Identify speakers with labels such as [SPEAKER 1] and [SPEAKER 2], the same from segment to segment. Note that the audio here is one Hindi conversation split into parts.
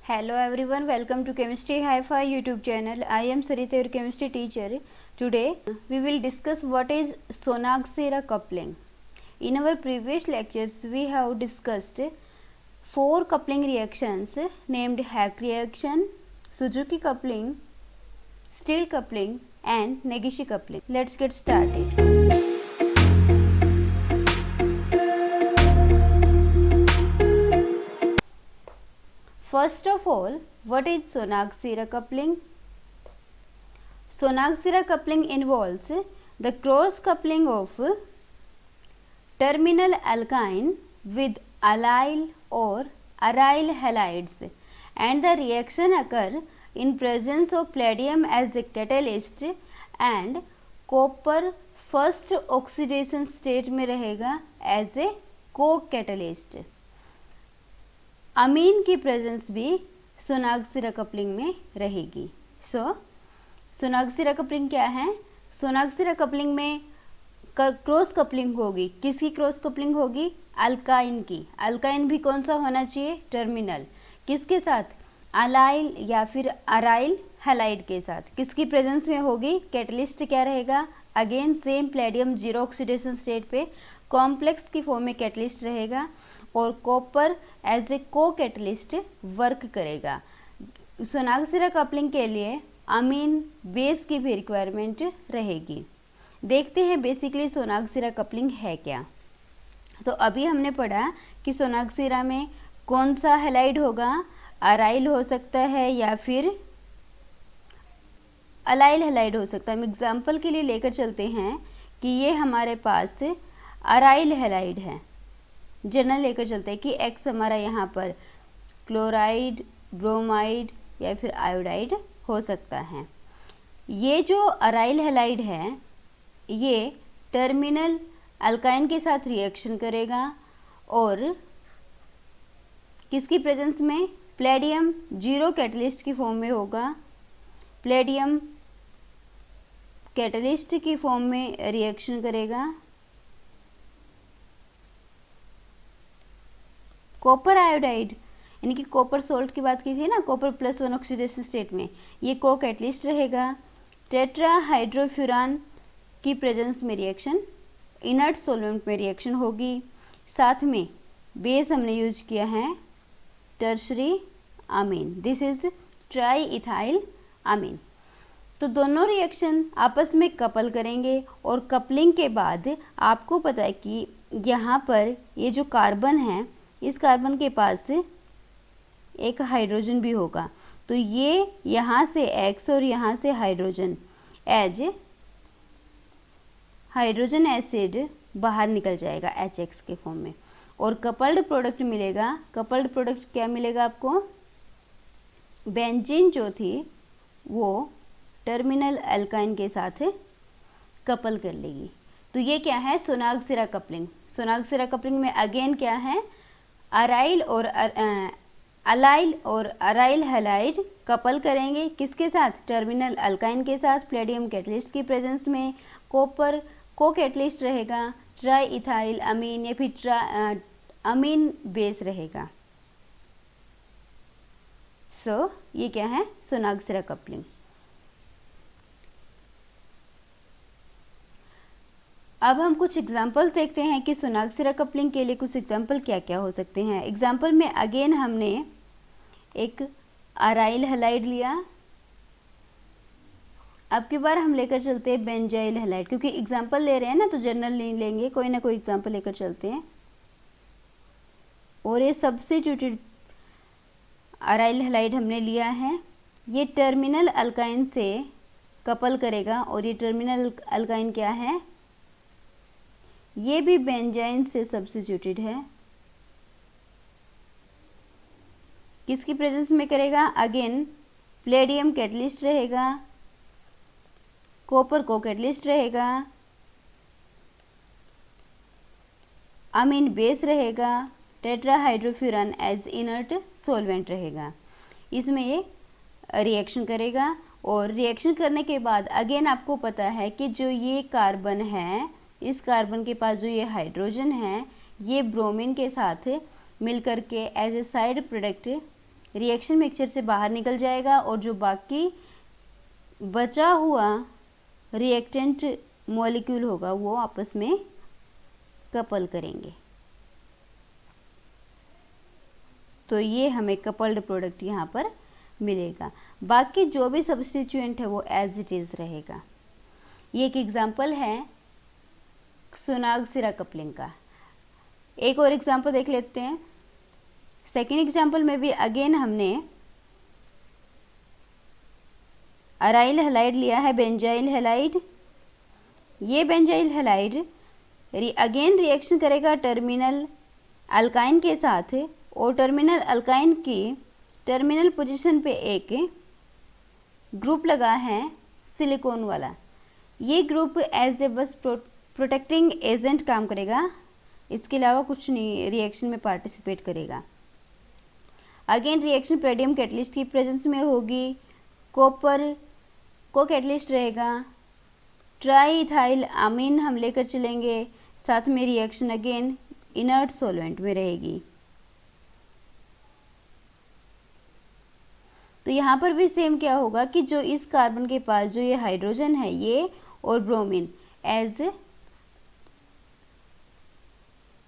[SPEAKER 1] Hello everyone, welcome to Chemistry Hi-Fi YouTube channel. I am Sarita, your chemistry teacher. Today we will discuss what is Sonag-Sera coupling. In our previous lectures we have discussed 4 coupling reactions named Hack reaction, Suzuki coupling, Steele coupling and Negishi coupling. Let's get started. First of all, what is Sonag-Sera coupling? Sonag-Sera coupling involves the cross coupling of terminal alkyne with allyl or aryl halides, and the reaction occur in presence of palladium as a catalyst and copper first oxidation state में रहेगा as a co-catalyst. अमीन की प्रेजेंस भी सोनाग-सिरा कपलिंग में रहेगी. सोनाग-सिरा कपलिंग क्या है? सोनाग-सिरा कपलिंग में क्रॉस कपलिंग होगी. किसकी क्रॉस कपलिंग होगी? अल्काइन की. अल्काइन भी कौन सा होना चाहिए? टर्मिनल. किसके साथ? अलाइल या फिर अराइल हैलाइड के साथ. किसकी प्रेजेंस में होगी? कैटलिस्ट क्या रहेगा? Again same Palladium zero oxidation state पे कॉम्प्लेक्स की फॉर्म में कैटलिस्ट रहेगा और कॉपर एज ए को कैटलिस्ट वर्क करेगा. सोनाग-सिरा कपलिंग के लिए अमीन बेस की भी रिक्वायरमेंट रहेगी. देखते हैं बेसिकली सोनाग-सिरा कपलिंग है क्या. तो अभी हमने पढ़ा कि सोनाग-सिरा में कौन सा हैलाइड होगा? अराइल हो सकता है या फिर अलाइल हैलाइड हो सकता है. हम एग्जाम्पल के लिए लेकर चलते हैं कि ये हमारे पास अराइल हैलाइड है. जनरल लेकर चलते हैं कि एक्स हमारा यहाँ पर क्लोराइड, ब्रोमाइड या फिर आयोडाइड हो सकता है. ये जो अराइल हैलाइड है ये टर्मिनल अल्काइन के साथ रिएक्शन करेगा और किसकी प्रेजेंस में? प्लेडियम जीरो कैटलिस्ट की फॉर्म में होगा. प्लेडियम कैटलिस्ट की फॉर्म में रिएक्शन करेगा. कॉपर आयोडाइड यानी कि कॉपर सोल्ट की बात की थी ना, कॉपर +1 ऑक्सीडेशन स्टेट में, ये को कैटलिस्ट रहेगा. टेट्रा हाइड्रोफ्यूरान की प्रेजेंस में रिएक्शन इनर्ट सॉल्वेंट में रिएक्शन होगी. साथ में बेस हमने यूज किया है tertiary amine. This is triethylamine. तो दोनों रिएक्शन आपस में कपल करेंगे और कपलिंग के बाद आपको पता है कि यहाँ पर ये जो कार्बन है इस कार्बन के पास एक हाइड्रोजन भी होगा. तो ये यहाँ से X और यहाँ से हाइड्रोजन एज हाइड्रोजन एसिड बाहर निकल जाएगा HX के फॉर्म में और कपल्ड प्रोडक्ट मिलेगा. कपल्ड प्रोडक्ट क्या मिलेगा आपको? बेंजीन जो थी वो टर्मिनल अल्काइन के साथ कपल कर लेगी. तो ये क्या है? सोनाग-सिरा कपलिंग. सोनाग-सिरा कपलिंग में अगेन क्या है? अराइल और अलाइल और अराइल हैलाइड कपल करेंगे. किसके साथ? टर्मिनल अल्काइन के साथ प्लेडियम कैटलिस्ट की प्रेजेंस में. कॉपर को कैटलिस्ट रहेगा. ट्राई इथाइल अमीन या फिर अमीन बेस रहेगा. ये क्या है? सोनाग-सिरा कपलिंग. अब हम कुछ एग्जाम्पल्स देखते हैं कि सोनाग-सिरा कपलिंग के लिए कुछ एग्जाम्पल क्या क्या हो सकते हैं. एग्जाम्पल में अगेन हमने एक अराइल हैलाइड लिया. अब की बार हम लेकर चलते हैं बेंजाइल हैलाइड, क्योंकि एग्जाम्पल ले रहे हैं ना तो जनरल नहीं लेंगे, कोई ना कोई एग्जाम्पल लेकर चलते हैं. और ये सब्स्टिट्यूटेड अराइल हैलाइड हमने लिया है. ये टर्मिनल अल्काइन से कपल करेगा और ये टर्मिनल अल्काइन क्या है? ये भी बेंजाइन से सब्स्टिट्यूटेड है. किसकी प्रेजेंस में करेगा? अगेन प्लेडियम कैटलिस्ट रहेगा. कॉपर को कैटलिस्ट रहेगा. अमीन बेस रहेगा. टेट्राहाइड्रोफ्यूरान एज इनर्ट सॉल्वेंट रहेगा. इसमें ये रिएक्शन करेगा और रिएक्शन करने के बाद अगेन आपको पता है कि जो ये कार्बन है, इस कार्बन के पास जो ये हाइड्रोजन है ये ब्रोमीन के साथ मिलकर के as a side product reaction mixture से बाहर निकल जाएगा और जो बाकी बचा हुआ रिएक्टेंट मॉलिक्यूल होगा वो आपस में कपल करेंगे। तो ये हमें कपल्ड प्रोडक्ट यहाँ पर मिलेगा। बाकी जो भी सब्स्टिट्यूएंट है वो एज इट इज़ रहेगा। ये एक एग्जांपल है सोनाग-सिरा कपलिंग का। एक और एग्जांपल देख लेते हैं। सेकेंड एग्जांपल में भी अगेन हमने अराइल हैलाइड लिया है, बेंजाइल हैलाइड। ये बेंजाइल हैलाइड अगेन रिएक्शन करेगा टर्मिनल अल्काइन के साथ और टर्मिनल अल्काइन की टर्मिनल पोजीशन पे एक ग्रुप लगा है सिलिकॉन वाला। ये ग्रुप एज ए बस प्रोटेक्टिंग एजेंट काम करेगा, इसके अलावा कुछ नहीं रिएक्शन में पार्टिसिपेट करेगा। अगेन रिएक्शन पेडियम कैटलिस्ट की प्रेजेंस में होगी, कॉपर को कैटलिस्ट रहेगा, ट्राई इथाइल अमीन हम लेकर चलेंगे, साथ में रिएक्शन अगेन इनर्ट सॉल्वेंट में रहेगी। तो यहाँ पर भी सेम क्या होगा कि जो इस कार्बन के पास जो ये हाइड्रोजन है ये और bromine as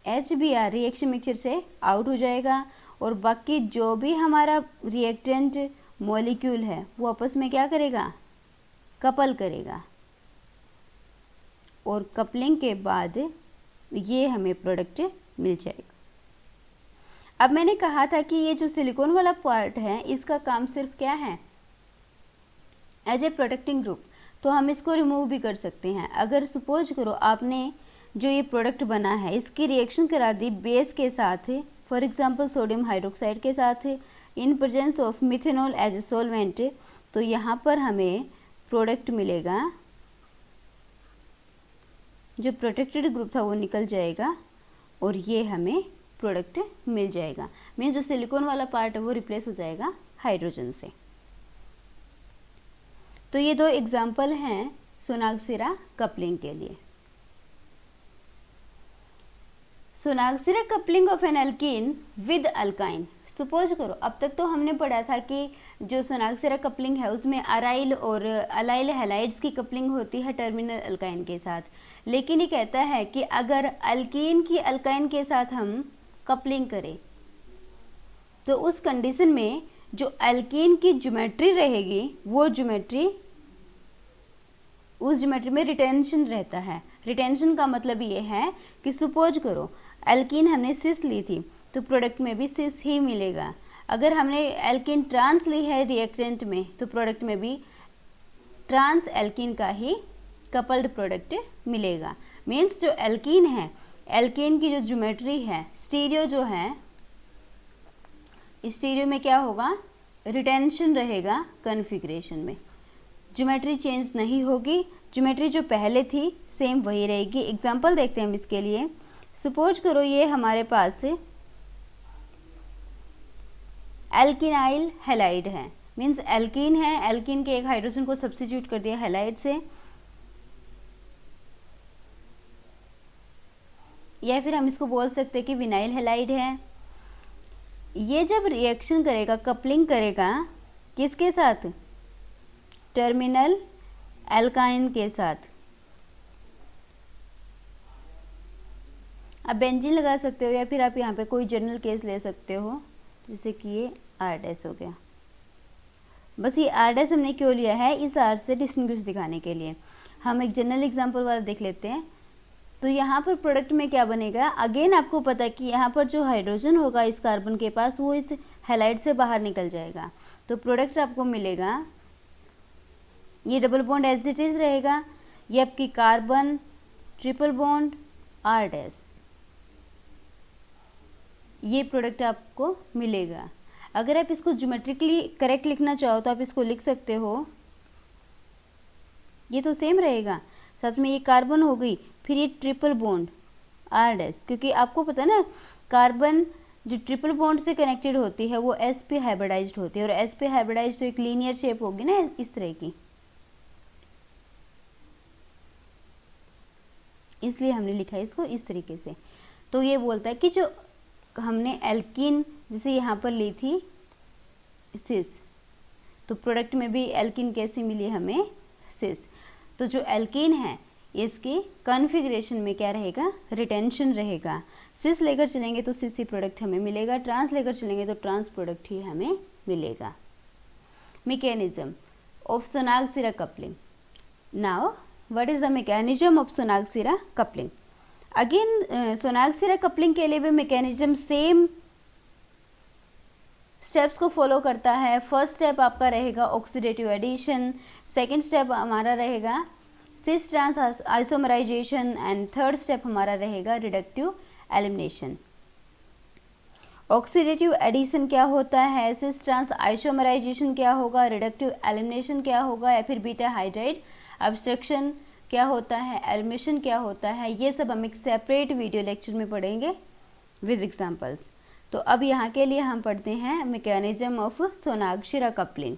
[SPEAKER 1] HBr reaction mixture से आउट हो जाएगा और बाकी जो भी हमारा रिएक्टेंट मॉलिक्यूल है वो आपस में क्या करेगा, कपल करेगा और कपलिंग के बाद ये हमें प्रोडक्ट मिल जाएगा। अब मैंने कहा था कि ये जो सिलिकॉन वाला पार्ट है इसका काम सिर्फ क्या है, एज ए प्रोटेक्टिंग ग्रुप, तो हम इसको रिमूव भी कर सकते हैं। अगर सपोज करो आपने जो ये प्रोडक्ट बना है इसकी रिएक्शन करा दी बेस के साथ, फॉर एग्जांपल सोडियम हाइड्रोक्साइड के साथ in presence of methanol as a solvent, तो यहाँ पर हमें प्रोडक्ट मिलेगा, जो प्रोटेक्टेड ग्रुप था वो निकल जाएगा और ये हमें प्रोडक्ट मिल जाएगा। मीन्स जो सिलिकॉन वाला पार्ट है वो रिप्लेस हो जाएगा हाइड्रोजन से। तो ये दो एग्जाम्पल हैं सोनाग-सिरा कपलिंग के लिए। Sonogashira coupling of an alkene with alkyne. Suppose करो अब तक तो हमने पढ़ा था कि जो सोनाग-सिरा कपलिंग है उसमें अराइल और अलाइल हैलाइड्स की कपलिंग होती है टर्मिनल अल्काइन के साथ, लेकिन ये कहता है कि अगर अल्कीन की अल्काइन के साथ हम कपलिंग करें तो उस कंडीशन में जो अल्कीन की ज्योमेट्री रहेगी वो ज्योमेट्री उस ज्योमेट्री में रिटेंशन रहता है। रिटेंशन का मतलब ये है कि सपोज करो अल्कीन हमने सिस ली थी तो प्रोडक्ट में भी सिस ही मिलेगा। अगर हमने एल्कीन ट्रांस ली है रिएक्टेंट में तो प्रोडक्ट में भी ट्रांस एल्कीन का ही कपल्ड प्रोडक्ट मिलेगा। मीन्स जो एल्कीन है, एल्कीन की जो ज्योमेट्री है, स्टीरियो जो है, स्टीरियो में क्या होगा, रिटेंशन रहेगा कॉन्फ़िगरेशन में, ज्योमेट्री चेंज नहीं होगी, ज्योमेट्री जो पहले थी सेम वही रहेगी। एग्जांपल देखते हैं हम इसके लिए। सपोज करो ये हमारे पास एल्किनाइल हैलाइड है, मीन्स एल्कीन है, एल्कीन के एक हाइड्रोजन को सब्स्टिट्यूट कर दिया हैलाइड से, या फिर हम इसको बोल सकते हैं कि विनाइल हैलाइड है। ये जब रिएक्शन करेगा, कपलिंग करेगा किसके साथ, टर्मिनल एल्काइन के साथ। आप बेंजीन लगा सकते हो या फिर आप यहाँ पे कोई जनरल केस ले सकते हो, जैसे कि ये R- हो गया। बस ये R- हमने क्यों लिया है, इस R से डिस्टिंग्विश दिखाने के लिए। हम एक जनरल एग्जांपल वाला देख लेते हैं। तो यहाँ पर प्रोडक्ट में क्या बनेगा, अगेन आपको पता है कि यहाँ पर जो हाइड्रोजन होगा इस कार्बन के पास वो इस हैलाइड से बाहर निकल जाएगा, तो प्रोडक्ट आपको मिलेगा, ये double bond as it is रहेगा, ये आपकी कार्बन ट्रिपल बॉन्ड R-, ये प्रोडक्ट आपको मिलेगा। अगर आप इसको ज्योमेट्रिकली करेक्ट लिखना चाहो तो आप इसको लिख सकते हो, ये तो सेम रहेगा, साथ में ये कार्बन हो गई, फिर ये ट्रिपल बॉन्ड R-, क्योंकि आपको पता है ना कार्बन जो ट्रिपल बॉन्ड से कनेक्टेड होती है वो sp हाइब्रिडाइज्ड होती है, और sp हाइब्रिडाइज्ड तो एक लीनियर शेप होगी ना इस तरह की, इसलिए हमने लिखा है इसको इस तरीके से। तो ये बोलता है कि जो हमने एल्कीन जैसे यहाँ पर ली थी सिस। तो प्रोडक्ट में भी एल्कीन कैसी मिली हमें, सिस। तो जो एल्कीन है इसकी कॉन्फ़िगरेशन में क्या रहेगा, रिटेंशन रहेगा। सिस लेकर चलेंगे तो सिस ही प्रोडक्ट हमें मिलेगा, ट्रांस लेकर चलेंगे तो ट्रांस प्रोडक्ट ही हमें मिलेगा। Mechanism of Sonogashira coupling. Now what is the mechanism of Sonogashira coupling. Again Sonogashira coupling के लिए भी मैकेनिज्म सेम स्टेप्स को फॉलो करता है। फर्स्ट स्टेप आपका रहेगा ऑक्सीडेटिव एडिशन, सेकेंड स्टेप हमारा रहेगा cis trans isomerisation and third step हमारा रहेगा रिडक्टिव एलिमिनेशन। ऑक्सीडेटिव एडिशन क्या होता है, सिस ट्रांस आइसोमराइजेशन क्या होगा, रिडक्टिव एलिमिनेशन क्या होगा, या फिर बीटा हाइड्राइड अब्स्ट्रक्शन क्या होता है, एलिमिनेशन क्या होता है, ये सब हम एक सेपरेट वीडियो लेक्चर में पढ़ेंगे विद एग्जांपल्स। तो अब यहाँ के लिए हम पढ़ते हैं मैकेनिज्म ऑफ सोनाग्सिरा कपलिंग।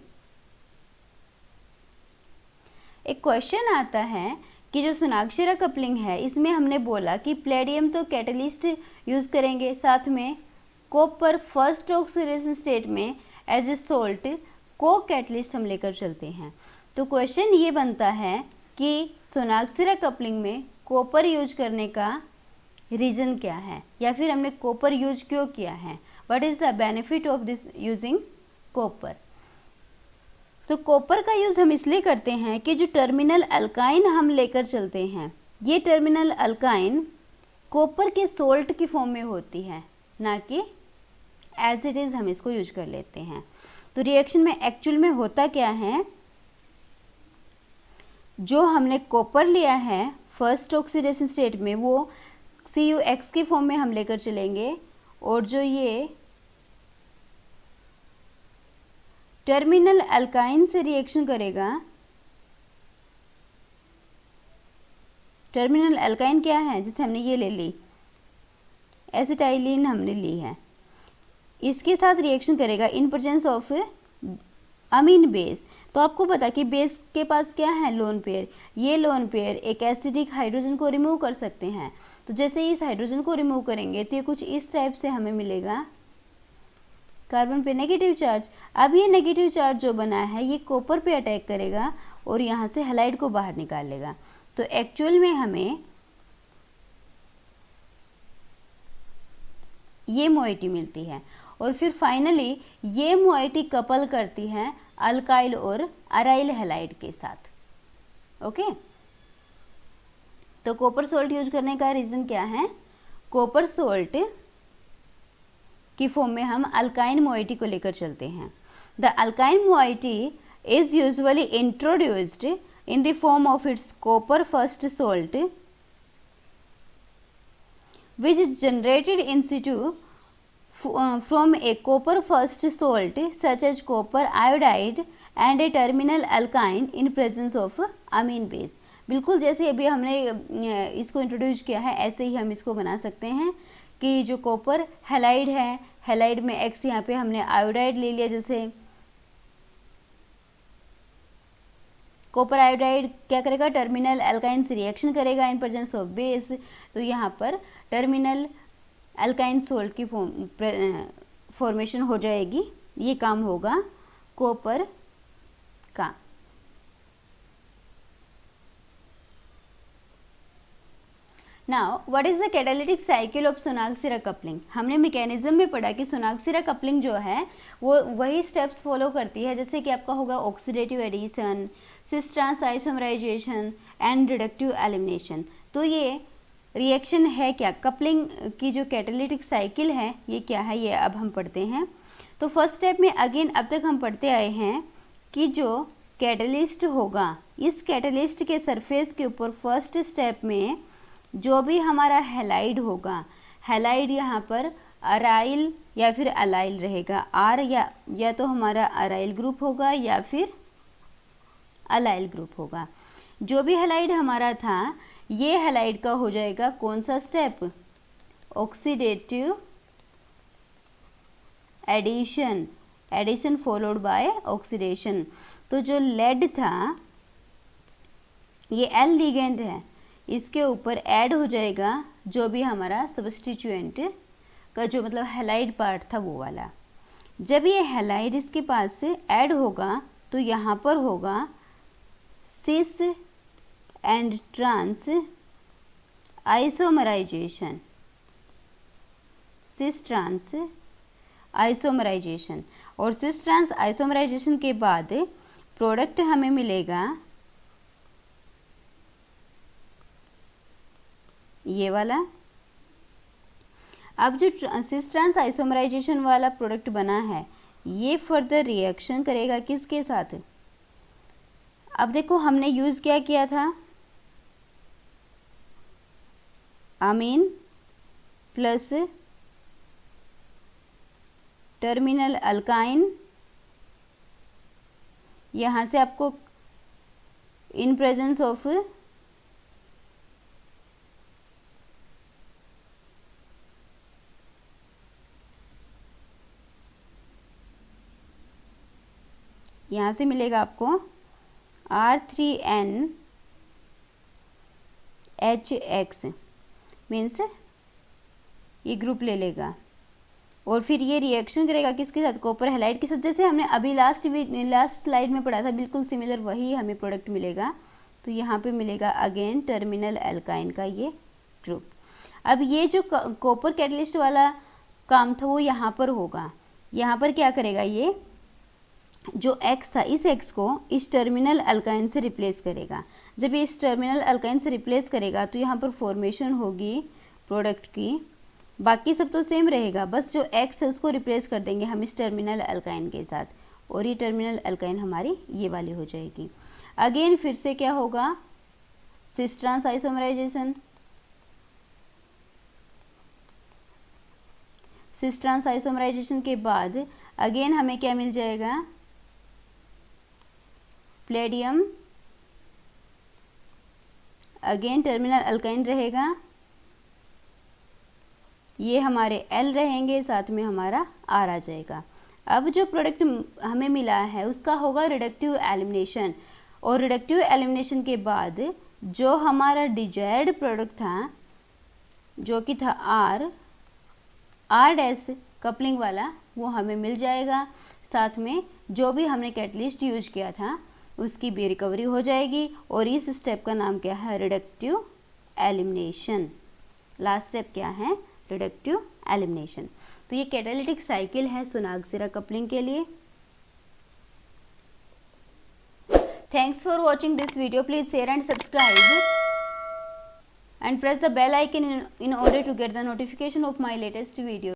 [SPEAKER 1] एक क्वेश्चन आता है कि जो सोनाग्सिरा कपलिंग है इसमें हमने बोला कि प्लेडियम तो कैटलिस्ट यूज करेंगे, साथ में कॉपर फर्स्ट ऑक्सीडेशन स्टेट में एज ए सोल्ट को कैटलिस्ट हम लेकर चलते हैं। तो क्वेश्चन ये बनता है कि सोनाग्सिरा कपलिंग में कॉपर यूज करने का रीज़न क्या है, या फिर हमने कॉपर यूज क्यों किया है, what is the benefit of this using copper. तो कॉपर का यूज़ हम इसलिए करते हैं कि जो टर्मिनल अल्काइन हम लेकर चलते हैं, ये टर्मिनल अल्काइन कॉपर के सोल्ट की फॉर्म में होती है, ना कि एज इट इज़ हम इसको यूज कर लेते हैं। तो रिएक्शन में एक्चुअल में होता क्या है, जो हमने कॉपर लिया है फर्स्ट ऑक्सीडेशन स्टेट में वो CuX की फॉर्म में हम लेकर चलेंगे, और जो ये टर्मिनल अल्काइन से रिएक्शन करेगा, टर्मिनल अल्काइन क्या है, जैसे हमने ये ले ली एसिटाइलिन हमने ली है, इसके साथ रिएक्शन करेगा in presence of amine base. तो आपको पता कि बेस के पास क्या है, लोन पेयर। ये लोन पेयर एक एसिडिक हाइड्रोजन को रिमूव कर सकते हैं। तो जैसे इस हाइड्रोजन को रिमूव करेंगे तो ये कुछ इस टाइप से हमें मिलेगा, कार्बन पे नेगेटिव चार्ज। अब ये नेगेटिव चार्ज जो बना है ये कॉपर पे अटैक करेगा और यहाँ से हैलाइड को बाहर निकाल लेगा। तो एक्चुअल में हमें ये मोइटी मिलती है, और फिर फाइनली ये मोइटी कपल करती है अल्काइल और अराइल हैलाइड के साथ। ओके, तो कॉपर सोल्ट यूज करने का रीज़न क्या है, कॉपर सोल्ट की फॉर्म में हम अल्काइन मोइटी को लेकर चलते हैं। The alkyne moiety is usually introduced in the form of its copper first salt, which is generated in situ from a copper first salt such as copper iodide and a terminal alkyne in presence of amine base। बिल्कुल जैसे अभी हमने इसको इंट्रोड्यूस किया है ऐसे ही हम इसको बना सकते हैं कि जो कॉपर हैलाइड है, हैलाइड में X यहाँ पे हमने आयोडाइड ले लिया, जैसे कॉपर आयोडाइड क्या करेगा, टर्मिनल अल्काइन से रिएक्शन करेगा इन प्रेजेंस ऑफ बेस। तो यहाँ पर टर्मिनल अल्काइन सोल्ट की फॉर्मेशन हो जाएगी। ये काम होगा कॉपर का। Now what is the catalytic cycle of Sonogashira coupling. हमने मैकेनिज्म में पढ़ा कि सोनाग्सिरा कपलिंग जो है वो वही स्टेप्स फॉलो करती है जैसे कि आपका होगा oxidative addition, cis trans isomerisation and reductive elimination. तो ये रिएक्शन है क्या, कपलिंग की जो कैटालिटिक साइकिल है ये क्या है, ये अब हम पढ़ते हैं। तो फर्स्ट स्टेप में अगेन अब तक हम पढ़ते आए हैं कि जो कैटलिस्ट होगा, इस कैटलिस्ट के सरफेस के ऊपर फर्स्ट स्टेप में जो भी हमारा हैलाइड होगा, हैलाइड यहाँ पर अराइल या फिर अलाइल रहेगा। आर या तो हमारा अराइल ग्रुप होगा या फिर अलाइल ग्रुप होगा। जो भी हैलाइड हमारा था ये हैलाइड का हो जाएगा कौन सा step, oxidative addition, addition followed by oxidation. तो जो लेड था ये एल लिगेंड है, इसके ऊपर ऐड हो जाएगा जो भी हमारा सब्स्टिट्यूएंट का जो मतलब हैलाइड पार्ट था वो वाला। जब ये हैलाइड इसके पास से ऐड होगा तो यहाँ पर होगा cis and trans isomerisation, cis trans isomerisation. और सिस ट्रांस आइसोमराइजेशन के बाद प्रोडक्ट हमें मिलेगा ये वाला। अब जो सिस ट्रांस आइसोमराइजेशन वाला प्रोडक्ट बना है ये फर्दर रिएक्शन करेगा किसके साथ? अब देखो हमने यूज़ क्या किया था, अमीन प्लस टर्मिनल अल्काइन। यहाँ से आपको इन प्रेजेंस ऑफ यहाँ से मिलेगा आपको R3NHX मीन्स ये ग्रुप ले लेगा और फिर ये रिएक्शन करेगा किसके साथ? कॉपर हैलाइड के साथ। जैसे हमने अभी लास्ट स्लाइड में पढ़ा था बिल्कुल सिमिलर वही हमें प्रोडक्ट मिलेगा। तो यहाँ पे मिलेगा अगेन टर्मिनल एल्काइन का ये ग्रुप। अब ये जो कॉपर कैटलिस्ट वाला काम था वो यहाँ पर होगा। यहाँ पर क्या करेगा, ये जो X था इस X को इस टर्मिनल अल्काइन से रिप्लेस करेगा। जब ये इस टर्मिनल अल्काइन से रिप्लेस करेगा तो यहाँ पर फॉर्मेशन होगी प्रोडक्ट की। बाकी सब तो सेम रहेगा, बस जो X है उसको रिप्लेस कर देंगे हम इस टर्मिनल अल्काइन के साथ और ये टर्मिनल अल्काइन हमारी ये वाली हो जाएगी। अगेन फिर से क्या होगा, cis trans isomerisation. Cis trans isomerisation के बाद अगेन हमें क्या मिल जाएगा, प्लेडियम। अगेन टर्मिनल अल्काइन रहेगा, ये हमारे L रहेंगे, साथ में हमारा R आ जाएगा। अब जो प्रोडक्ट हमें मिला है उसका होगा रिडक्टिव एलिमिनेशन और रिडक्टिव एलिमिनेशन के बाद जो हमारा डिजायर्ड प्रोडक्ट था जो कि था R डैश कपलिंग वाला वो हमें मिल जाएगा। साथ में जो भी हमने कैटलिस्ट यूज किया था उसकी भी रिकवरी हो जाएगी और इस स्टेप का नाम क्या है, रिडक्टिव एलिमिनेशन। लास्ट स्टेप क्या है, रिडक्टिव एलिमिनेशन। तो ये कैटालिटिक साइकिल है सोनाक्सिरा कपलिंग के लिए। Thanks for watching this video. Please share and subscribe and press the bell icon in order to get the notification of my latest video.